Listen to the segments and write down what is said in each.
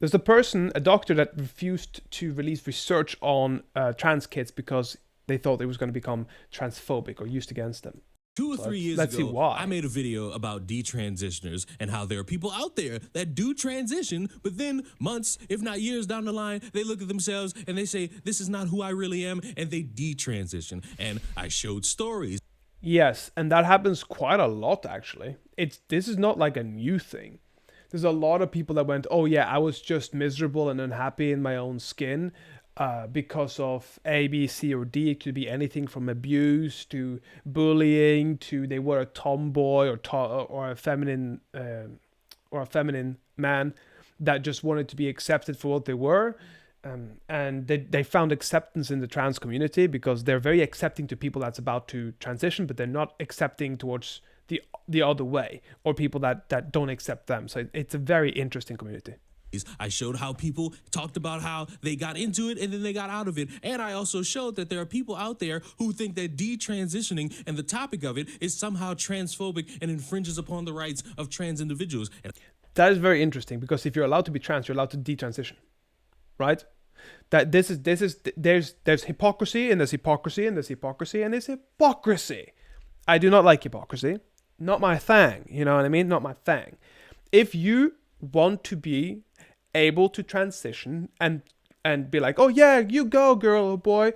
There's a doctor that refused to release research on trans kids because they thought they was going to become transphobic or used against them. Two or So 3 years let's see ago, I why. made a video about detransitioners and how there are people out there that do transition, but then months, if not years down the line, they look at themselves and they say, this is not who I really am, and they detransition. And I showed stories. Yes, and that happens quite a lot actually. This is not like a new thing. There's a lot of people that went, "Oh yeah, I was just miserable and unhappy in my own skin because of A, B, C, or D. It could be anything from abuse to bullying to they were a tomboy or a feminine man that just wanted to be accepted for what they were." And they found acceptance in the trans community because they're very accepting to people that's about to transition, but they're not accepting towards the other way or people that don't accept them. So it's a very interesting community. I showed how people talked about how they got into it and then they got out of it. And I also showed that there are people out there who think that detransitioning and the topic of it is somehow transphobic and infringes upon the rights of trans individuals. And that is very interesting because if you're allowed to be trans, you're allowed to detransition, right? That this is there's hypocrisy and there's hypocrisy and there's hypocrisy and there's hypocrisy. I do not like hypocrisy. Not my thing. You know what I mean? Not my thing. If you want to be able to transition and be like, oh yeah, you go, girl or boy.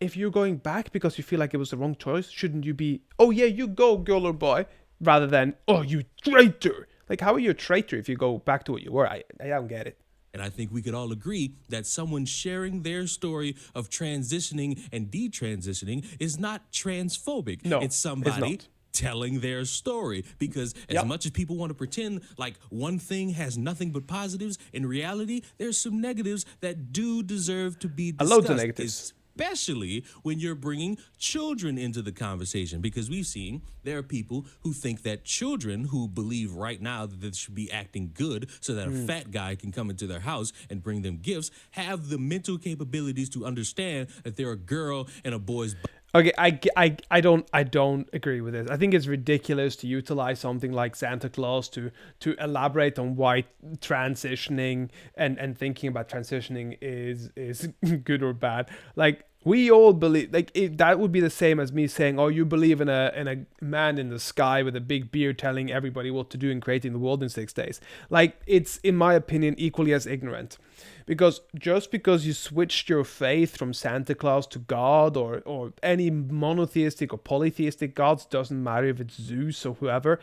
If you're going back because you feel like it was the wrong choice, shouldn't you be, oh yeah, you go, girl or boy, rather than, oh, you traitor? Like, how are you a traitor if you go back to what you were? I don't get it. And I think we could all agree that someone sharing their story of transitioning and detransitioning is not transphobic. No, it's somebody not. telling their story. Because as much as people want to pretend like one thing has nothing but positives, in reality, there's some negatives that do deserve to be discussed. Loads of negatives. Especially when you're bringing children into the conversation, because we've seen there are people who think that children who believe right now that they should be acting good so that a fat guy can come into their house and bring them gifts have the mental capabilities to understand that they're a girl and a boy's body. Okay, I don't agree with this. I think it's ridiculous to utilize something like Santa Claus to elaborate on why transitioning and thinking about transitioning is good or bad. Like, we all believe, like, that would be the same as me saying, oh, you believe in a man in the sky with a big beard telling everybody what to do and creating the world in 6 days. Like, it's, in my opinion, equally as ignorant. Because just because you switched your faith from Santa Claus to God or any monotheistic or polytheistic gods, doesn't matter if it's Zeus or whoever,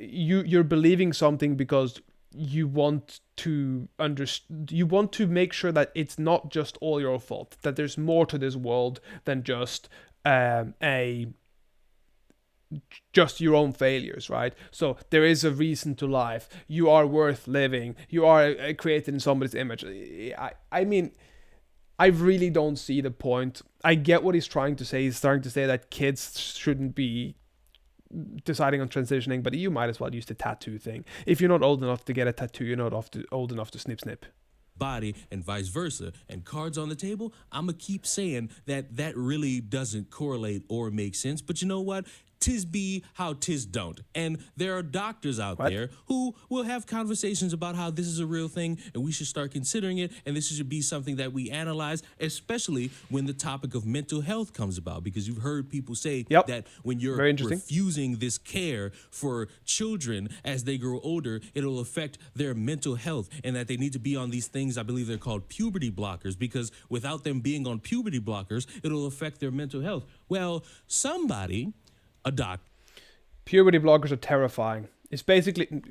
you're believing something because you want to you want to make sure that it's not just all your fault, that there's more to this world than just just your own failures, right? So there is a reason to life. You are worth living. You are created in somebody's image. I mean, I really don't see the point. I get what he's trying to say. He's starting to say that kids shouldn't be deciding on transitioning, but you might as well use the tattoo thing. If you're not old enough to get a tattoo, you're not old enough to snip. Body and vice versa, and cards on the table, I'm gonna keep saying that really doesn't correlate or make sense. But you know what? Tis be how tis don't. And there are doctors out there who will have conversations about how this is a real thing and we should start considering it, and this should be something that we analyze, especially when the topic of mental health comes about. Because you've heard people say that when you're refusing this care for children as they grow older, it'll affect their mental health, and that they need to be on these things, I believe they're called puberty blockers, because without them being on puberty blockers, it'll affect their mental health. Well, somebody, a doc. Puberty blockers are terrifying. It's basically,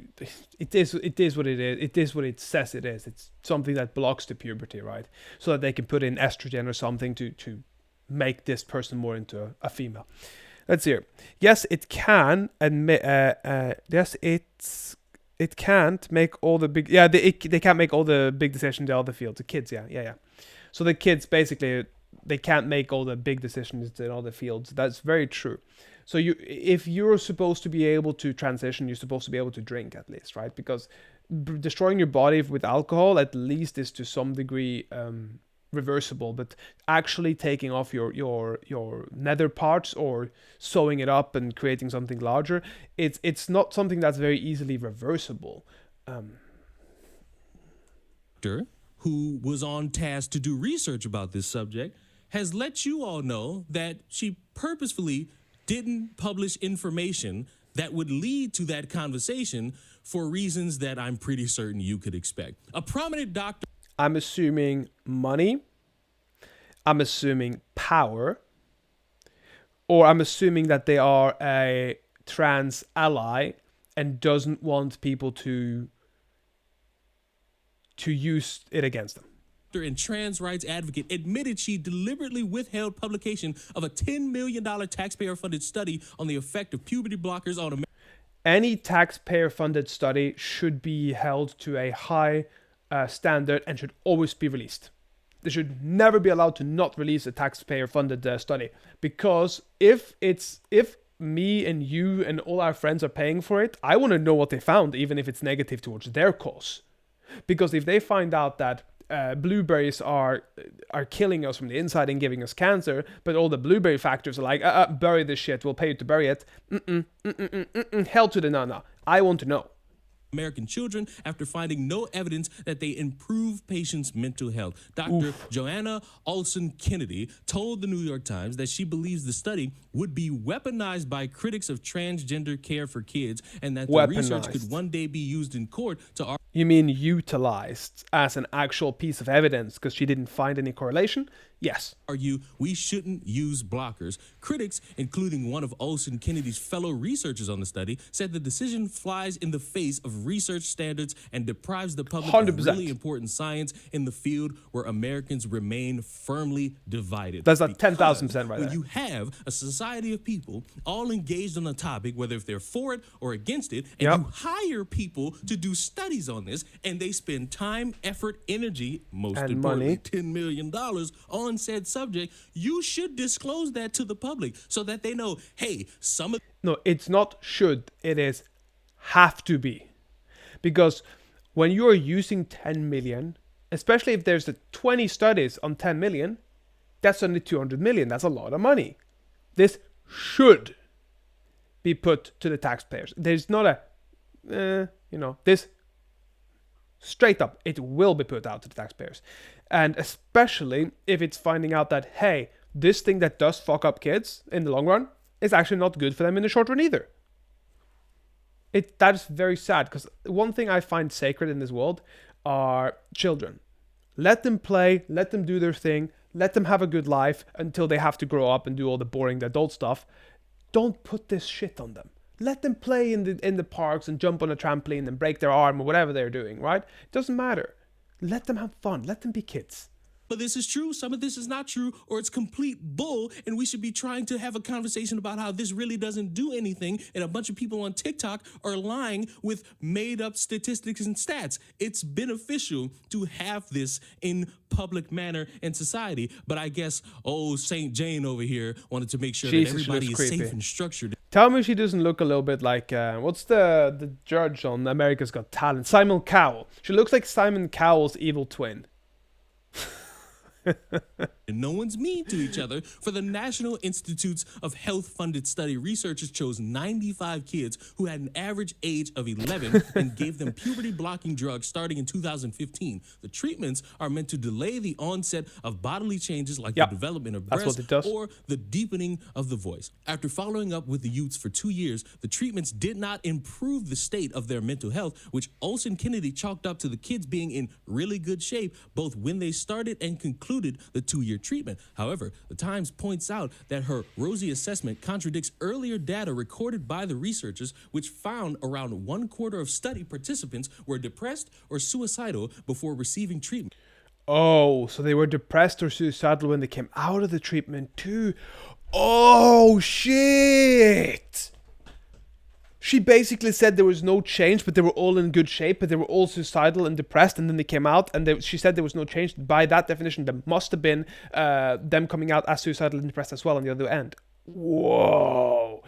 it is what it is. It is what it says it is. It's something that blocks the puberty, right? So that they can put in estrogen or something to make this person more into a female. Let's see here. Yes, it can admit. Yes, it can't make all the big. Yeah, they can't make all the big decisions in the other fields. The kids, yeah. So the kids basically, they can't make all the big decisions in other fields. That's very true. So if you're supposed to be able to transition, you're supposed to be able to drink at least, right? Because destroying your body with alcohol at least is to some degree reversible, but actually taking off your nether parts or sewing it up and creating something larger, it's not something that's very easily reversible. doctor who was on task to do research about this subject has let you all know that she purposefully didn't publish information that would lead to that conversation for reasons that I'm pretty certain you could expect. A prominent doctor... I'm assuming money. I'm assuming power. Or I'm assuming that they are a trans ally and doesn't want people to use it against them. And trans rights advocate admitted she deliberately withheld publication of a $10 million taxpayer-funded study on the effect of puberty blockers on America. Any taxpayer-funded study should be held to a high standard and should always be released. They should never be allowed to not release a taxpayer-funded study, because if me and you and all our friends are paying for it, I want to know what they found, even if it's negative towards their cause. Because if they find out that blueberries are killing us from the inside and giving us cancer, but all the blueberry factors are like, bury this shit, we'll pay you to bury it. Hell to the no. I want to know. American children after finding no evidence that they improve patients' mental health. Dr. Joanna Olson-Kennedy told the New York Times that she believes the study would be weaponized by critics of transgender care for kids and that the research could one day be used in court to argue. You mean utilized as an actual piece of evidence because she didn't find any correlation? Yes. We shouldn't use blockers. Critics, including one of Olson-Kennedy's fellow researchers on the study, said the decision flies in the face of research standards and deprives the public 100%. of really important science in the field where Americans remain firmly divided. That's like 10,000% right there. When you have a society of people all engaged on a topic, whether if they're for it or against it, and you hire people to do studies on this, and they spend time, effort, energy, most importantly, $10 million on said subject, you should disclose that to the public so that they know, hey, some of... No, it's not should, it is have to be. Because when you're using 10 million, especially if there's 20 studies on 10 million, that's only 200 million. That's a lot of money. This should be put to the taxpayers. There's not a, this straight up, it will be put out to the taxpayers. And especially if it's finding out that, hey, this thing that does fuck up kids in the long run is actually not good for them in the short run either. That is very sad, because one thing I find sacred in this world are children. Let them play, let them do their thing, let them have a good life until they have to grow up and do all the boring adult stuff. Don't put this shit on them. Let them play in the parks and jump on a trampoline and break their arm or whatever they're doing, right? It doesn't matter. Let them have fun. Let them be kids. But this is true, some of this is not true, or it's complete bull, and we should be trying to have a conversation about how this really doesn't do anything, and a bunch of people on TikTok are lying with made-up statistics and stats. It's beneficial to have this in public manner in society, but I guess St. Jane over here wanted to make sure that everybody is safe and structured. Tell me she doesn't look a little bit like, what's the judge on America's Got Talent? Simon Cowell. She looks like Simon Cowell's evil twin. And no one's mean to each other. For the National Institutes of Health-funded study, researchers chose 95 kids who had an average age of 11 and gave them puberty-blocking drugs starting in 2015. The treatments are meant to delay the onset of bodily changes like the development of breasts or the deepening of the voice. After following up with the youths for 2 years, the treatments did not improve the state of their mental health, which Olson-Kennedy chalked up to the kids being in really good shape both when they started and concluded the 2-year treatment. However, the Times points out that her rosy assessment contradicts earlier data recorded by the researchers, which found around 1/4 of study participants were depressed or suicidal before receiving treatment. Oh, so they were depressed or suicidal when they came out of the treatment too. Oh, shit! She basically said there was no change, but they were all in good shape, but they were all suicidal and depressed, and then they came out, and she said there was no change. By that definition, there must have been them coming out as suicidal and depressed as well on the other end. Whoa.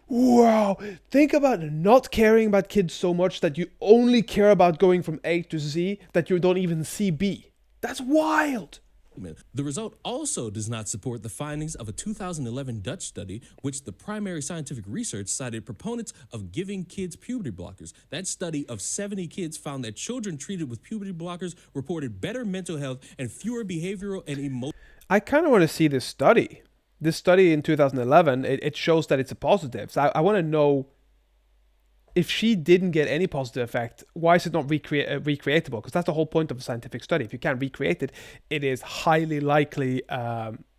Wow. Think about not caring about kids so much that you only care about going from A to Z, that you don't even see B. That's wild. The result also does not support the findings of a 2011 Dutch study, which the primary scientific research cited proponents of giving kids puberty blockers. That study of 70 kids found that children treated with puberty blockers reported better mental health and fewer behavioral and emotional. I kind of want to see this study. This study in 2011, it shows that it's a positive. So I want to know, if she didn't get any positive effect, why is it not recreatable? Because that's the whole point of a scientific study. If you can't recreate it, it is highly likely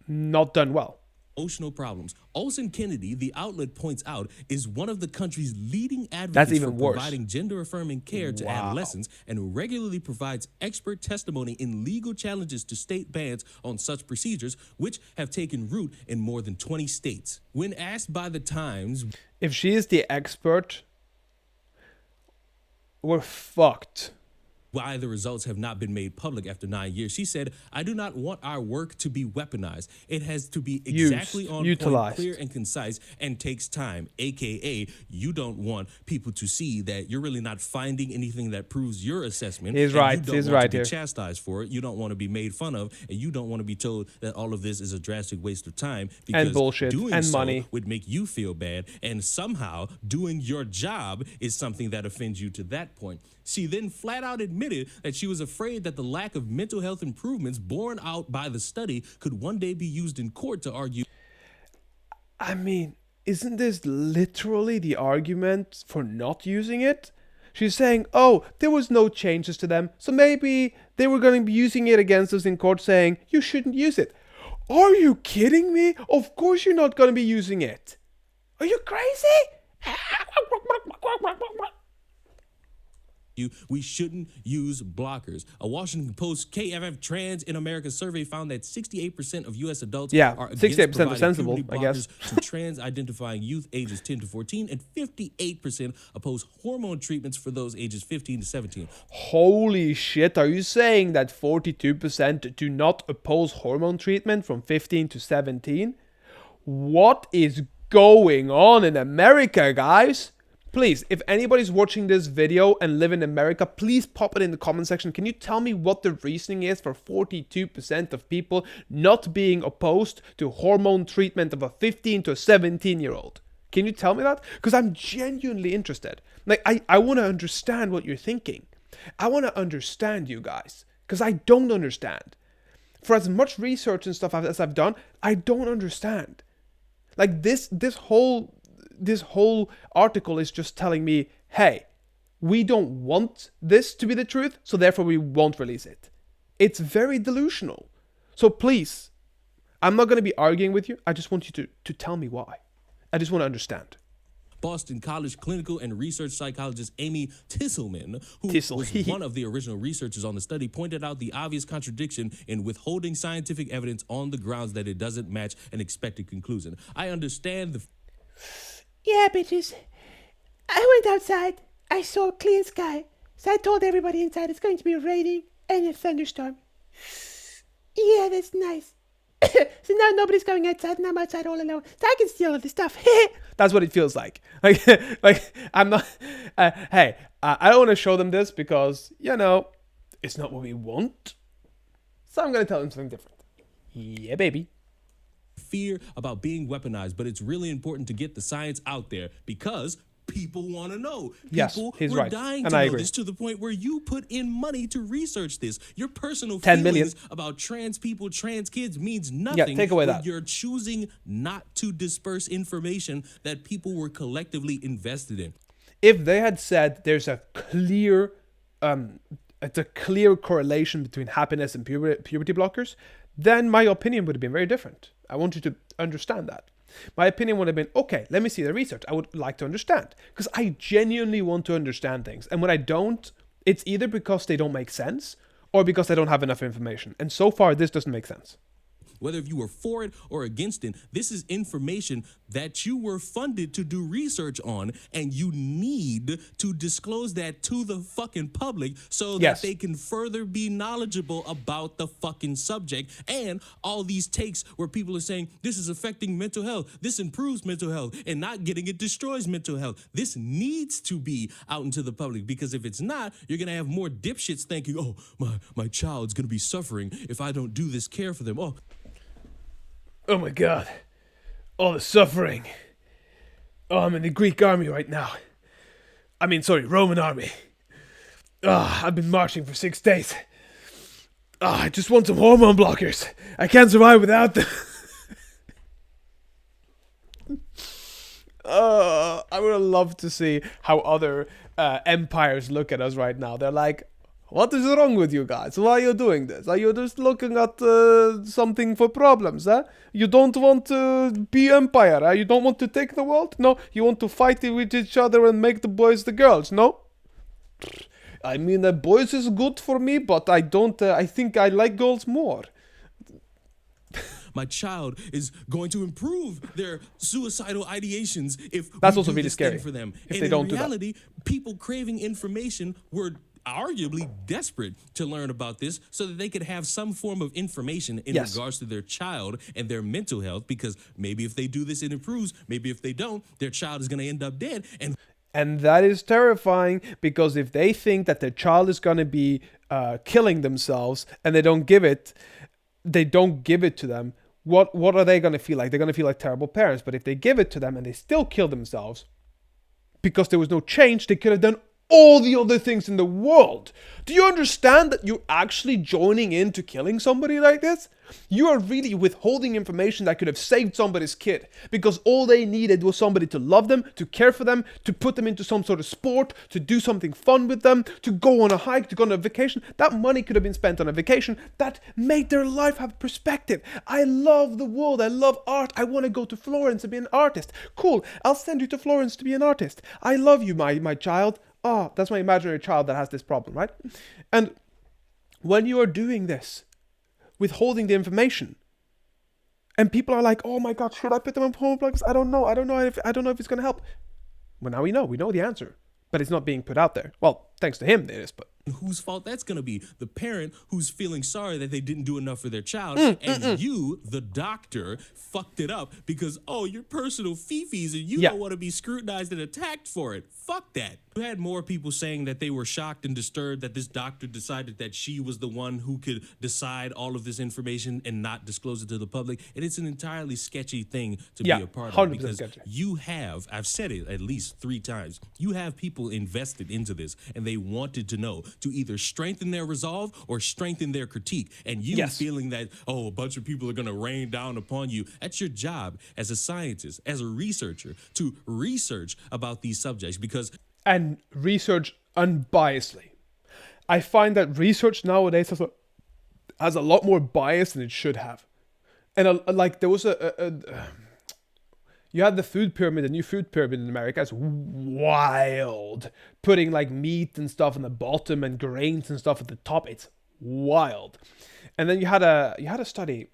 not done well. Emotional problems. Olson-Kennedy, the outlet points out, is one of the country's leading advocates That's even for worse. providing gender-affirming care to adolescents, and regularly provides expert testimony in legal challenges to state bans on such procedures, which have taken root in more than 20 states. When asked by the Times, if she is the expert, we're fucked. Why the results have not been made public after 9 years, she said, "I do not want our work to be weaponized. It has to be exactly on utilized, point, clear and concise, and takes time." AKA, you don't want people to see that you're really not finding anything that proves your assessment. He's right. You don't He's want right to here. be chastised for it. You don't want to be made fun of, and you don't want to be told that all of this is a drastic waste of time, because and bullshit doing and so money would make you feel bad, and somehow doing your job is something that offends you to that point. She then flat out admitted that she was afraid that the lack of mental health improvements borne out by the study could one day be used in court to argue. I mean, isn't this literally the argument for not using it? She's saying, oh, there was no changes to them, so maybe they were going to be using it against us in court, saying, you shouldn't use it. Are you kidding me? Of course you're not going to be using it. Are you crazy? We shouldn't use blockers. A Washington Post KFF Trans in America survey found that 68% of U.S. adults are against 68% providing are sensible, puberty I guess. blockers to trans-identifying youth ages 10 to 14, and 58% oppose hormone treatments for those ages 15 to 17. Holy shit, are you saying that 42% do not oppose hormone treatment from 15 to 17? What is going on in America, guys? Please, if anybody's watching this video and live in America, please pop it in the comment section. Can you tell me what the reasoning is for 42% of people not being opposed to hormone treatment of a 15 to 17-year-old? Can you tell me that? Because I'm genuinely interested. Like, I want to understand what you're thinking. I want to understand you guys, because I don't understand. For as much research and stuff as I've done, I don't understand. Like, this whole article is just telling me, hey, we don't want this to be the truth, so therefore we won't release it. It's very delusional. So please, I'm not going to be arguing with you. I just want you to tell me why. I just want to understand. Boston College clinical and research psychologist Amy Tisselman, who was one of the original researchers on the study, pointed out the obvious contradiction in withholding scientific evidence on the grounds that it doesn't match an expected conclusion. I understand the... Yeah, bitches. I went outside. I saw a clear sky. So I told everybody inside it's going to be raining and a thunderstorm. Yeah, that's nice. So now nobody's going outside and I'm outside all alone. So I can steal all the stuff. That's what it feels like. Like I'm not... hey, I don't want to show them this because, you know, it's not what we want. So I'm going to tell them something different. Yeah, baby. Fear about being weaponized, but it's really important to get the science out there because people want to know. Yes, people he's were right. dying And to I know agree. this, to the point where you put in money to research this. Your personal 10 million. feelings about trans people, trans kids means nothing. Yeah, take away when that. You're choosing not to disperse information that people were collectively invested in. If they had said there's a clear correlation between happiness and puberty blockers, then my opinion would have been very different. I want you to understand that. My opinion would have been, okay, let me see the research. I would like to understand, because I genuinely want to understand things. And when I don't, it's either because they don't make sense or because I don't have enough information. And so far, this doesn't make sense. whether if you were for it or against it, this is information that you were funded to do research on, and you need to disclose that to the fucking public so that they can further be knowledgeable about the fucking subject. And all these takes where people are saying this is affecting mental health, this improves mental health, and not getting it destroys mental health. This needs to be out into the public, because if it's not, you're gonna have more dipshits thinking, oh, my child's gonna be suffering if I don't do this care for them. Oh my god. All the suffering. Oh, I'm in the Greek army right now. Roman army. I've been marching for 6 days. I just want some hormone blockers. I can't survive without them. I would have loved to see how other empires look at us right now. They're like, what is wrong with you guys? Why are you doing this? Are you just looking at something for problems, huh? You don't want to be empire, huh? You don't want to take the world? No? You want to fight with each other and make the boys the girls, no? Boys is good for me, but I don't, I think I like girls more. My child is going to improve their suicidal ideations if that's we also do really this scary thing for them. if they don't do that. In reality, people craving information were arguably desperate to learn about this so that they could have some form of information in regards to their child and their mental health, because maybe if they do this, it improves. Maybe if they don't, their child is going to end up dead. And that is terrifying, because if they think that their child is going to be killing themselves and they don't give it to them, what are they going to feel like? They're going to feel like terrible parents. But if they give it to them and they still kill themselves because there was no change, they could have done all the other things in the world. Do you understand that you're actually joining into killing somebody like this? You are really withholding information that could have saved somebody's kid, because all they needed was somebody to love them, to care for them, to put them into some sort of sport, to do something fun with them, to go on a hike, to go on a vacation. That money could have been spent on a vacation that made their life have perspective. I love the world. I love art. I want to go to Florence and be an artist. Cool. I'll send you to Florence to be an artist. I love you, my child. Oh, that's my imaginary child that has this problem, right? And when you are doing this, withholding the information, and people are like, oh my god, should I put them on hormone blockers? I don't know if it's going to help. Well, now we know the answer, but it's not being put out there. Well, thanks to him, it is, but whose fault that's going to be? The parent who's feeling sorry that they didn't do enough for their child, you, the doctor, fucked it up because, your personal fifis, and you don't want to be scrutinized and attacked for it. Fuck that. You had more people saying that they were shocked and disturbed that this doctor decided that she was the one who could decide all of this information and not disclose it to the public. And it's an entirely sketchy thing to be a part of, because sketchy. I've said it at least 3 times, you have people invested into this and they wanted to know, to either strengthen their resolve or strengthen their critique. And you feeling that, a bunch of people are going to rain down upon you. That's your job as a scientist, as a researcher, to research about these subjects, and research unbiasedly. I find that research nowadays has a lot more bias than it should have. And there was you had the food pyramid, the new food pyramid in America. It's wild. Putting meat and stuff on the bottom and grains and stuff at the top. It's wild. And then you had a study.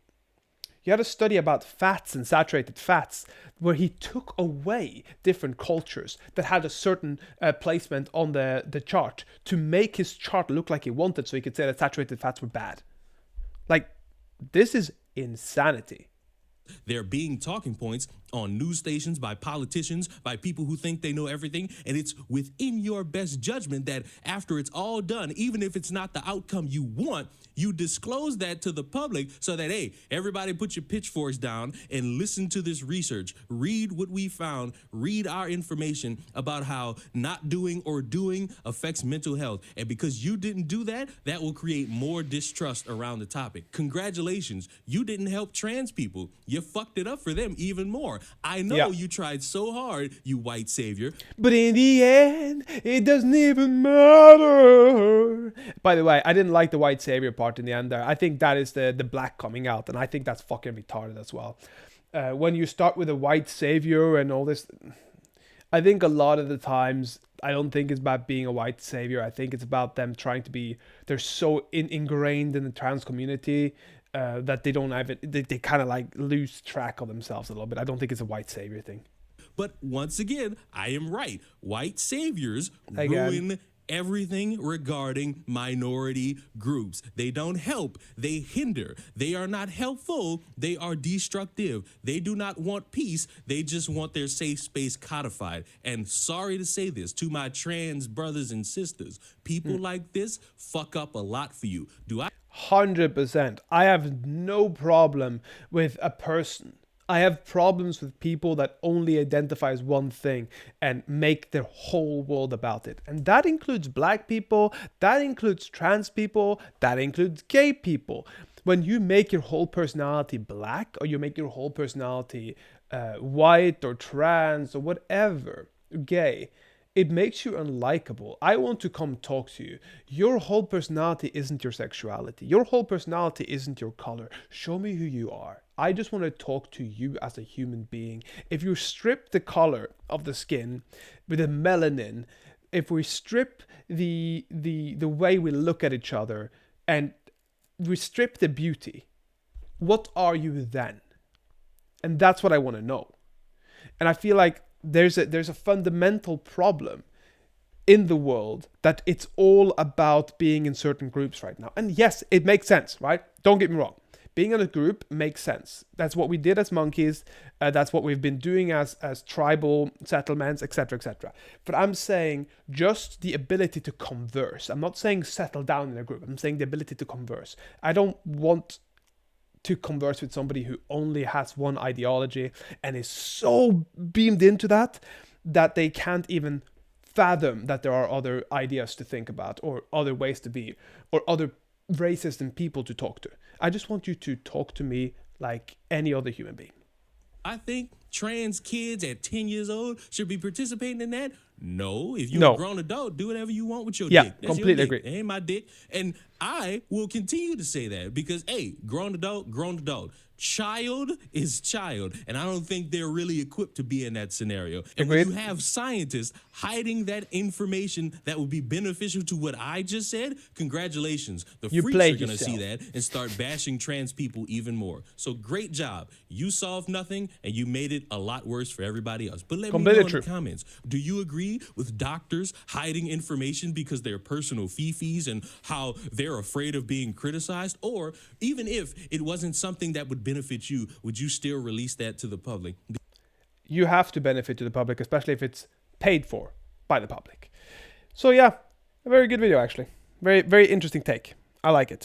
You had a study about fats and saturated fats, where he took away different cultures that had a certain placement on the chart to make his chart look like he wanted, so he could say that saturated fats were bad. This is insanity. They're being talking points on news stations by politicians, by people who think they know everything. And it's within your best judgment that after it's all done, even if it's not the outcome you want, you disclose that to the public so that, hey, everybody put your pitchforks down and listen to this research. Read what we found. Read our information about how not doing or doing affects mental health. And because you didn't do that, that will create more distrust around the topic. Congratulations. You didn't help trans people. You fucked it up for them even more. I know you tried so hard, you white savior. But in the end, it doesn't even matter. By the way, I didn't like the white savior part in the end there. I think that is the black coming out, and I think that's fucking retarded as well. When you start with a white savior and all this, I think a lot of the times, I don't think it's about being a white savior. I think it's about them trying to be, they're so ingrained in the trans community that they don't have it. They kind of like lose track of themselves a little bit. I don't think it's a white savior thing. But once again, I am right. White saviors Again. ruin everything regarding minority groups. They don't help. They hinder. They are not helpful. They are destructive. They do not want peace. They just want their safe space codified. And sorry to say this to my trans brothers and sisters, people like this fuck up a lot for you. Do I 100%. I have no problem with a person. I have problems with people that only identify as one thing and make their whole world about it. And that includes black people, that includes trans people, that includes gay people. When you make your whole personality black, or you make your whole personality white or trans or whatever, gay, it makes you unlikable. I want to come talk to you. Your whole personality isn't your sexuality. Your whole personality isn't your color. Show me who you are. I just want to talk to you as a human being. If you strip the color of the skin with the melanin, if we strip the way we look at each other and we strip the beauty, what are you then? And that's what I want to know. And I feel like there's a fundamental problem in the world that it's all about being in certain groups right now. And yes, it makes sense, right? Don't get me wrong. Being in a group makes sense. That's what we did as monkeys. That's what we've been doing as tribal settlements, etc., etc. But I'm saying just the ability to converse. I'm not saying settle down in a group. I'm saying the ability to converse. I don't want to converse with somebody who only has one ideology and is so beamed into that they can't even fathom that there are other ideas to think about, or other ways to be, or other races and people to talk to. I just want you to talk to me like any other human being. I think trans kids at 10 years old should be participating in that. No, if you're No. a grown adult, do whatever you want with your Yeah, dick. That's completely your dick. agree. It ain't my dick. And I will continue to say that because, hey, grown adult, grown adult. Child is child. And I don't think they're really equipped to be in that scenario. And when Agreed. you have scientists hiding that information that would be beneficial to what I just said, congratulations. The You freaks are played going to see yourself. that and start bashing trans people even more. So great job. You solved nothing and you made it a lot worse for everybody else. But let me Completely know in true. the comments. Do you agree with doctors hiding information because they're personal fifis and how they're afraid of being criticized? Or even if it wasn't something that would benefit you, would you still release that to the public? You have to benefit to the public, especially if it's paid for by the public. So yeah, a very good video actually. Very, very interesting take. I like it.